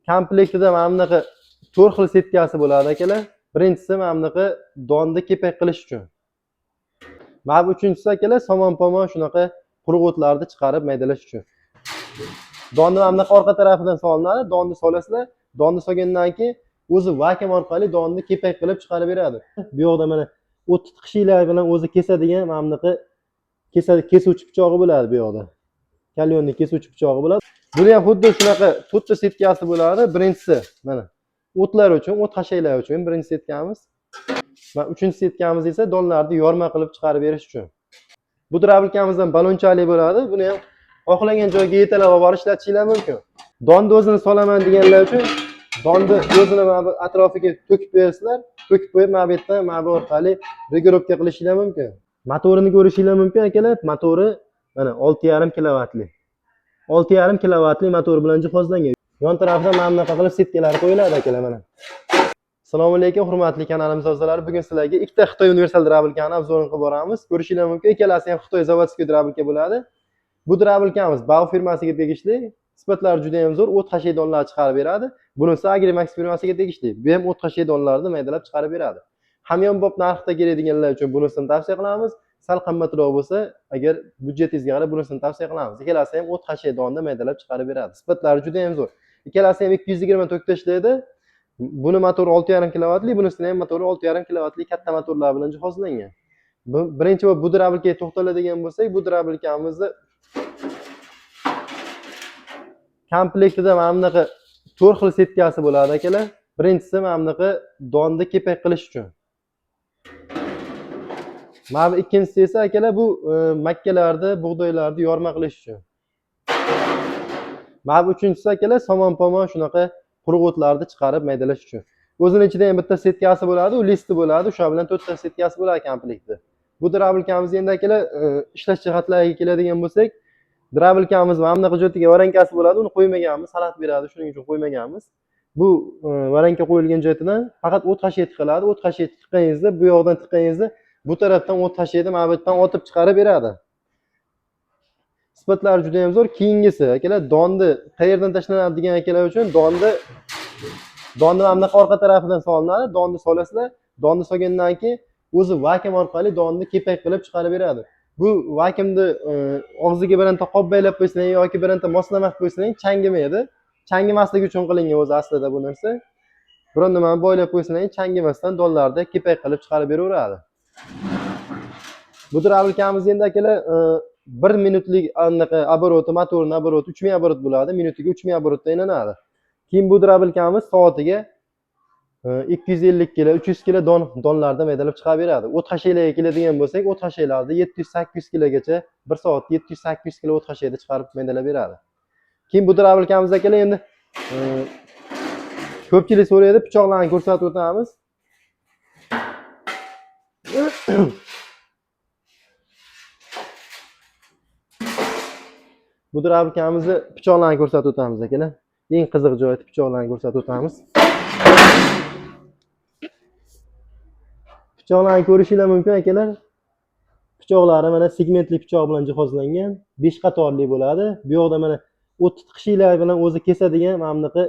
Komplektida mana bunaqa 4 xil setkasi bo'ladi akalar. Birinchisi mana bunaqa donni kepak qilish uchun. Mana bu uchinchisi akalar somon-pomon shunaqa quruq o'tlarni chiqarib maydalash uchun. Donni mana bunaqa orqa tarafidan solinadi. Donni solasizlar, donni solgandan keyin o'zi vakuum orqali donni kepak qilib chiqarib beradi. Bu yoqda mana o't tiqishlar bilan o'zi kesadigan mana bunaqa kesuvchi pichog'i bo'ladi bu yoqda. Kalyonni kesuvchi pichog'i bo'ladi. Buni ham xuddi shunaqa 4 ta setkasi bo'ladi. Birinchisi mana o'tlar uchun, o't hashaylar uchun birinchi setkamiz. Va uchinchi setkamiz esa donlarni yorma qilib chiqarib berish uchun. Bu drabilkamizdan balonchalik bo'ladi. Buni ham xohlagan joyga yetalab olib ishlatishingiz mumkin. Donni o'zini solaman deganlar uchun donni o'zini mana bu atrofiga to'kib bersizlar, to'kib qo'yib mana bu yerdan mana bu orqali regirovka qilishingiz mumkin. Motorini ko'rishingiz mumkin akalar. Motori mana 6,5 kilovatli. 6,5 kilovatli motor bilan jihozlangan. Yon tarafdan mana bunaqa qilib setkalar qo'yiladi akalar mana. Assalomu alaykum hurmatli kanalimiz a'zolari. Bugun sizlarga ikkita Xitoy universal drabilkani obzorini qilib boramiz. Ko'rishingiz mumkin, ikkalasi ham Xitoy zavodskiy drabilka bo'ladi. Bu drabilkamiz Bao firmasiga tegishli. Sifatlari juda ham zo'r, o't hashaydonlar chiqarib beradi. Bunisi Agrimax firmasiga tegishli. Bu ham o't hashaydonlarni maydalab chiqarib beradi. Hamyonbop narxda keladiganlar uchun bunisini tavsiya qilamiz. Sal qimmatroq bo'lsa, agar budjetingizga qarab bunisini tavsiya qilamiz. Ikkalasi ham o't hashaydonni maydalab chiqarib beradi. Sifatlari juda ham zo'r. Ikkalasi ham 220 tokda ishlaydi. Buni motori 6,5 kilovatli, bunisining ham motori 6,5 kilovatli katta motorlar bilan jihozlangan. Birinchi bu drabilkaga to'xtaladigan bo'lsak, bu drabilkamizni komplektida mana bunaqa 4 xil setkasi bo'ladi akalar. Birinchisi mana bunaqa donni kepak qilish uchun. Mana bu ikkinchisi esa akalar bu makkalarni, bug'doylarni yorma qilish uchun. Mana bu uchinchisi akalar somon-pomon shunaqa quruq o'tlarni chiqarib maydalash uchun. O'zining ichida ham bitta setkasi bo'ladi, u listi bo'ladi, shu bilan 4 ta setkasi bo'ladi komplektda. Bu drabilkamiz endi akalar ishlash jihatlariga keladigan bo'lsak, drabilkamiz mana bunaqa jo'tiga varankasi bo'ladi, uni qo'ymaganmiz, salat beradi, shuning uchun qo'ymaganmiz. Bu varanka qo'yilgan joydan faqat o't hashayt qiladi. O't hashayt tiqqaningizda, bu yoqdan tiqqaningizda bu tarafdan o't hashaydi, mana bu yerdan otib chiqarib beradi. Sifatlari juda ham zo'r. Keyingisi akalar donni qayerdan tashlanadi degan akalar uchun donni mana bunaqa orqa tarafidan solinadi. Donni solasizlar, donni solgandan keyin o'zi vakuum orqali donni kepak qilib chiqarib beradi. Bu vakuumni og'ziga biranta qop baylab qo'ysang yoki biranta moslama qilib qo'ysang changimaydi. Changimasligi uchun qilingan o'zi aslida bu narsa. Biron nimani boylab qo'ysang changimasdan donlarni kepak qilib chiqarib beraveradi. Bu drabilkamiz endi akalar 1 minutlik anaqa oboroti, motorning oboroti 3000 oborot bo'ladi. Minutiga 3000 oborotda aylanadi. Keyin bu drabilkamiz soatiga 250 kilo, 300 kilo donlarni maydalab chiqarib beradi. O't hashaylarga keladigan bo'lsak, o't hashaylarni 700-800 kilogacha 1 soatda 700-800 kilo o't hashayda chiqarib maydalab beradi. Keyin bu drabilkamiz akalar endi ko'pchilik so'raydi, pichoqlarni ko'rsatib o'tamiz. Bu drabilkamizni pichoqlarni ko'rsatib o'tamiz akalar. Eng qiziq joyi pichoqlarni ko'rsatib o'tamiz. Pichoqlarni ko'rishingiz mumkin akalar. Pichoqlari mana segmentli pichoq bilan jihozlangan, 5 qatorli bo'ladi. Bu yoqda mana o't tiqishlar bilan o'zi kesadigan mana bunaqa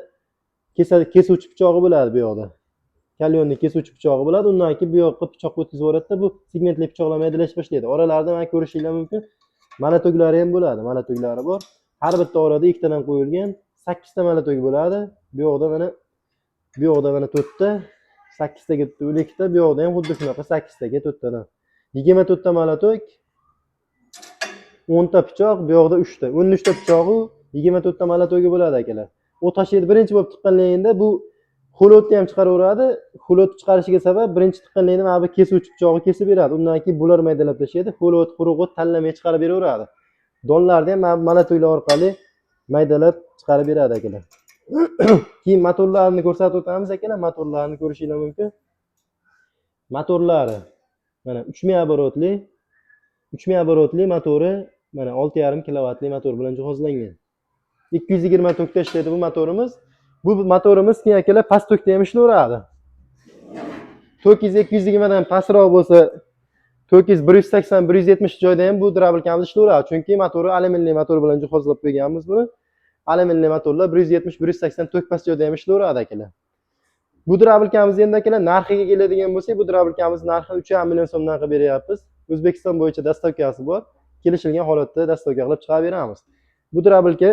kesuvchi pichog'i bo'ladi bu yoqda. Kalyonni kesuvchi pichog'i bo'ladi. Undan keyin bu yoqqa pichoq o'tkazib yuboradi-da, bu segmentli pichoqlar maydalash boshlaydi. Oralarida mana ko'rishingiz mumkin. Malatoglari ham bo'ladi, malatoglari bor. Har bitta orada ikkitadan qo'yilgan 8 ta malatogi bo'ladi. Bu yoqda mana 4 ta, 8 taga 12 ta, bu yoqda ham xuddi shunaqa 8 taga 4 tadan. 24 ta malatog, 10 ta pichoq, bu yoqda 3 ta. 13 ta pichog'i, 24 ta malatogi bo'ladi akalar. O't hashaydi birinchi bo'lib tiqqanligingda bu xulotni ham chiqaraveradi. Xulot chiqarishiga sabab birinchi tiqqanligida mana bu kesuvchi pichog'i kesib beradi. Undan keyin bular maydalab tashlaydi. Xulot, quruq o't tanlamay chiqarib beraveradi. Donlarni ham malatoglar orqali maydalab chiqarib beradi akalar. Keyin motorlarini ko'rsatib o'tamiz akalar. Motorlarini ko'rishingiz mumkin. Motorlari mana 3000 oborotli motori, mana 6,5 kilovatli motor bilan jihozlangan. 220 tokda ishlaydi bu motorimiz. Bu motorimiz keyin akalar past tokda ham ishlayveradi. Tokingiz 220 dan pastroq bo'lsa, tokingiz 180-170 joyda ham bu drabilkamiz ishlayveradi. Chunki motori alyuminli motor bilan jihozlab qo'yganmiz buni. alyuminli motorlar 170-180 tok past joyda ham ishlayveradi akalar. Bu drabilkamiz endi akalar narxiga keladigan bo'lsak, bu drabilkamiz narxi 3,5 million so'mdan qilib beryapmiz. O'zbekiston bo'yicha dastavkasi bor. Kelishilgan holatda dastavka qilib chiqarib beramiz. Bu drabilka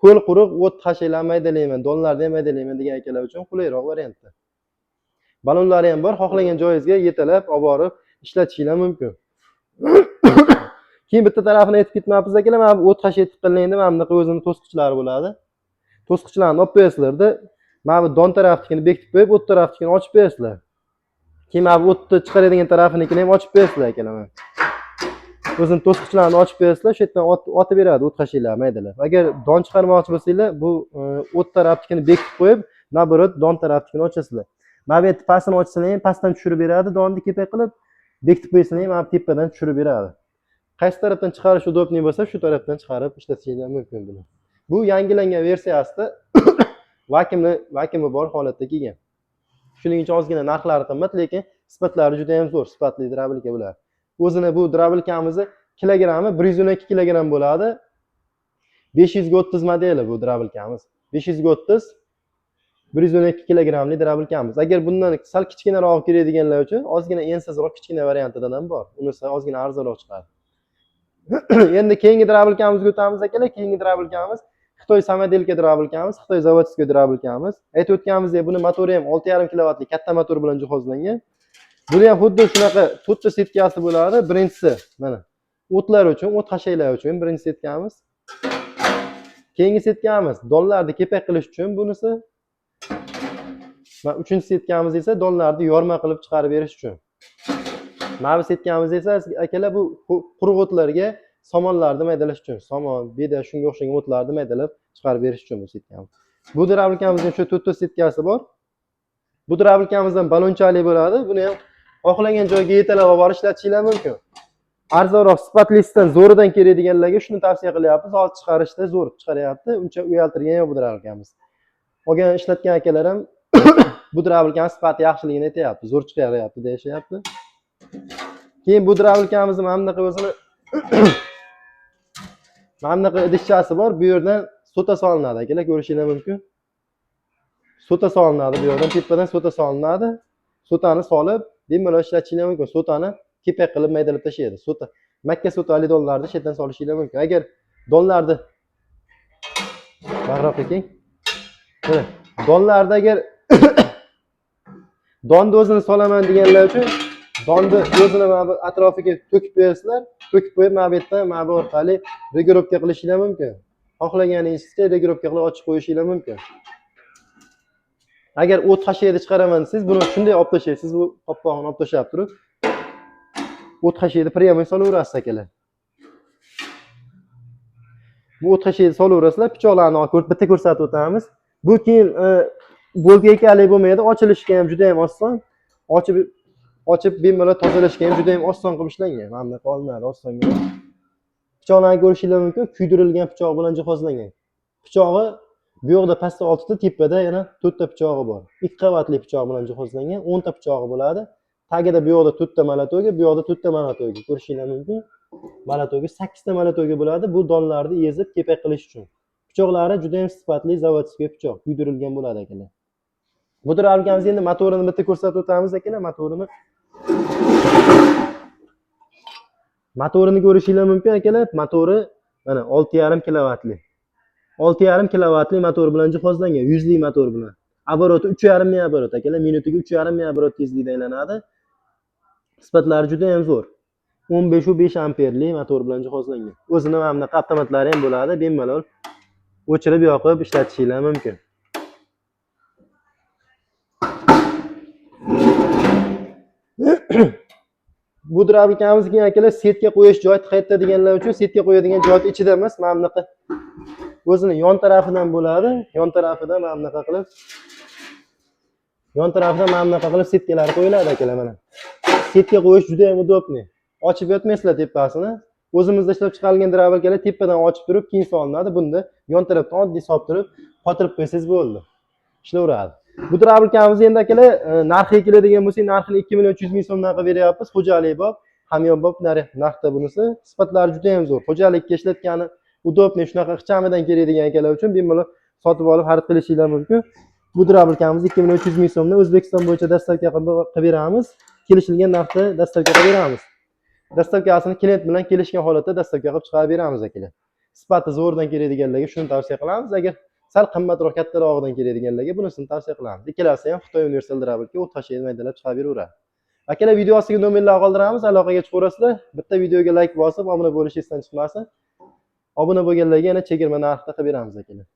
ho'l quruq o't hashalar maydalayman, donlarni ham maydalayman degan akalar uchun qulayroq variantda. Balonlari ham bor, xohlagan joyingizga yetalab olib borib ishlatishingiz mumkin. Keyin bitta tarafini aytib ketmayapmiz akalar, mana bu o't hashay tiqqanligida mana bunaqa o'zining to'sqichlari bo'ladi. To'sqichlarini olib qo'yasizlarda, mana bu don tarafnikini bekitib qo'yib, o't tarafnikini ochib qo'yasizlar. Keyin mana bu o'tni chiqaradigan tarafinikini ham ochib qo'yasizlar akalar. O'zining to'sqichlarini ochib qo'yasizlar, shu yerdan otib beradi o't hashaylar maydalab. Agar don chiqarmoqchi bo'lsanglar, bu o't tarafnikini bekitib qo'yib, naborot don tarafnikini ochasizlar. Mana bu yerda pastini ochsanglar ham pastdan tushirib beradi, donni kepak qilib, bekitib qo'ysanglar ham mana bu tepadan tushirib beradi. Qaysi tarafdan chiqarish udobniy bo'lsa, shu tarafdan chiqarib ishlatishingiz mumkin buni. Bu yangilangan versiyasida vakuumi bor holatda kelgan. Shuning uchun ozgina narxlari qimmat, lekin sifatlari juda ham zo'r, sifatli drabilka bular. O'zini bu drabilkamizni kilogrammi 112 kilogramm bo'ladi. 530 modeli bu drabilkamiz. 530 112 kilogrammli drabilkamiz. Agar bundan sal kichkinaroq keladiganlar uchun ozgina ensizroq kichkina variantidan ham bor. Unisi ozgina arzonroq chiqadi. Endi keyingi drabilkamizga o'tamiz akalar. Keyingi drabilkamiz Xitoy samodelka drabilkamiz, Xitoy zavodskiy drabilkamiz. Aytib o'tganimizdek, buni motori ham 6,5 kilovatli katta motor bilan jihozlangan. Buni ham xuddi shunaqa to'rtta setkasi bo'ladi. Birinchisi mana o'tlar uchun, o't hashaylar uchun birinchi setkamiz. Keyingi setkamiz donlarni kepak qilish uchun bunisi. Va uchinchi setkamiz esa donlarni yorma qilib chiqarib berish uchun. Mana bu setkamiz esa akalar bu quruq o'tlarga somonlarni maydalash uchun, somon, beda shunga o'xshagan o'tlarni maydalab chiqarib berish uchun bu setkamiz. Bu drabilkamizning shu to'rtta setkasi bor. Bu drabilkamizdan balonchalik bo'ladi. Buni ham xohlagan joyga yetalab olib borib ishlatishingiz mumkin. Arzonroq sifatlisidan zo'ridan keladiganlarga shuni tavsiya qilyapmiz. Hozir chiqarishda zo'r chiqaryapti. Uncha uyaltirgan yo'q bu drabilkamiz. Olgan ishlatgan akalar ham bu drabilkamiz sifati yaxshiligini aytayapti, zo'r chiqaryapti deyishyapti. Keyin bu drabilkamizning mana bunaqa o'zini mana bunaqa idishchasi bor. Bu yerdan sota solinadi akalar, ko'rishingiz mumkin. Sota solinadi bu yerdan, tepadan sota solinadi. Sotani solib, bemalol ishlatishingiz mumkin. Sotani kepak qilib maydalab tashlaydi. Sota Makka sotali donlarni chetdan solishingiz mumkin. Agar donlarni bag'roq eking. Donlarda agar donni o'zini solaman deganlar uchun donni o'zini mana bu atrofiga to'kib qo'yasizlar. To'kib qo'yib mana bu yerdan mana bu orqali regirovka qilishingiz mumkin. Xohlaganingizcha regirovka qilib ochib qo'yishingiz mumkin. Agar o't hashayni chiqaraman desangiz, buni shunday olib tashlaysiz, bu qoppog'ini olib tashlab turib, o't hashayni pryamoy solaverasiz akalar. Bu o't hashayni solaverasizlar, pichoqlarni bitta ko'rsatib o'tamiz. Bu keyin bo'lga ekalik bo'lmaydi, ochilishga ham juda ham oson. Ochib bemalol tozalashga ham juda ham oson qilib ishlangan. Mana bunaqa olinadi osonga. Pichoqlarni ko'rishingiz mumkin, kuydirilgan pichoq bilan jihozlangan. Pichog'i bu yoqda pastda 6 ta, tepada yana 4 ta pichog'i bor. 2 qavatli pichoq bilan jihozlangan, 10 ta pichog'i bo'ladi. Tagida bu yoqda 4 ta malatoga, bu yoqda 4 ta malatoga ko'rishingiz mumkin. Malatoga 8 ta malatoga bo'ladi. Bu donlarni ezib kepak qilish uchun. Pichoqlari juda ham sifatli zavodskiy pichoq, kuydirilgan bo'ladi akalar. Bu drabilkamiz endi motorini bitta ko'rsatib o'tamiz akalar, motorini ko'rishingiz mumkin akalar. Motori mana 6,5 kilovatli. 6,5 kilovatli motor bilan jihozlangan, 100 lik motor bilan. Обороты 3,5 ming оборот akalar, minutiga 3,5 ming оборот tezlikda aylanadi. Sifatlari juda ham zo'r. 15 amperli motor bilan jihozlangan. O'zining mana bunaqa avtomatlari ham bo'ladi, bemalol o'chirib yoqib ishlatishingiz mumkin. Bu drabilkamizga akalar setka qo'yish joyi qayerda deganlar uchun setka qo'yadigan joy ichida emas, mana bunaqa o'zini yon tarafidan bo'ladi. Yon tarafidan mana bunaqa qilib setkalar qo'yiladi akalar mana. Setka qo'yish juda ham udobniy. Ochib yotmaysizlar tepasini. O'zimizda ishlab chiqarilgan drabilkalar tepadan ochib turib, keyin solinadi. Bunda yon tarafdan oddiy solib turib, qotirib qo'ysangiz bo'ldi. Ishlayveradi. Bu drabilkamiz endi akalar narxiga keladigan bo'lsak, narxini 2,3 ming so'mdan qilib beryapmiz. Xo'jalik bop, hamyonbop narxda bunisi. Sifatlari juda ham zo'r. Xo'jalikka ishlatgani udobniy shunaqa ixchamidan keladigan akalar uchun bemalol sotib olib xarid qilishinglar mumkin. Bu drabilkamiz 2,300 ming so'mdan O'zbekiston bo'yicha dastavka qilib beramiz. Kelishilgan narxda dastavka qilib beramiz. Dastavkasini klient bilan kelishgan holatda dastavka qilib chiqarib beramiz akalar. Sifati zo'rdan keladiganlarga shuni tavsiya qilamiz. Agar sal qimmatroq kattarog'idan keladiganlarga bunisini tavsiya qilamiz. Ikkalasi ham Xitoy universal drabilka o'ta shayda maydalab chiqarib beraveradi. Akalar video ostiga nomerlar qoldiramiz, aloqaga chiqaverasizlar. Bitta videoga like bosib, obuna bo'lishingiz esdan chiqmasin. Obuna bo'lganlarga yana chegirma narxda qilib beramiz akalar.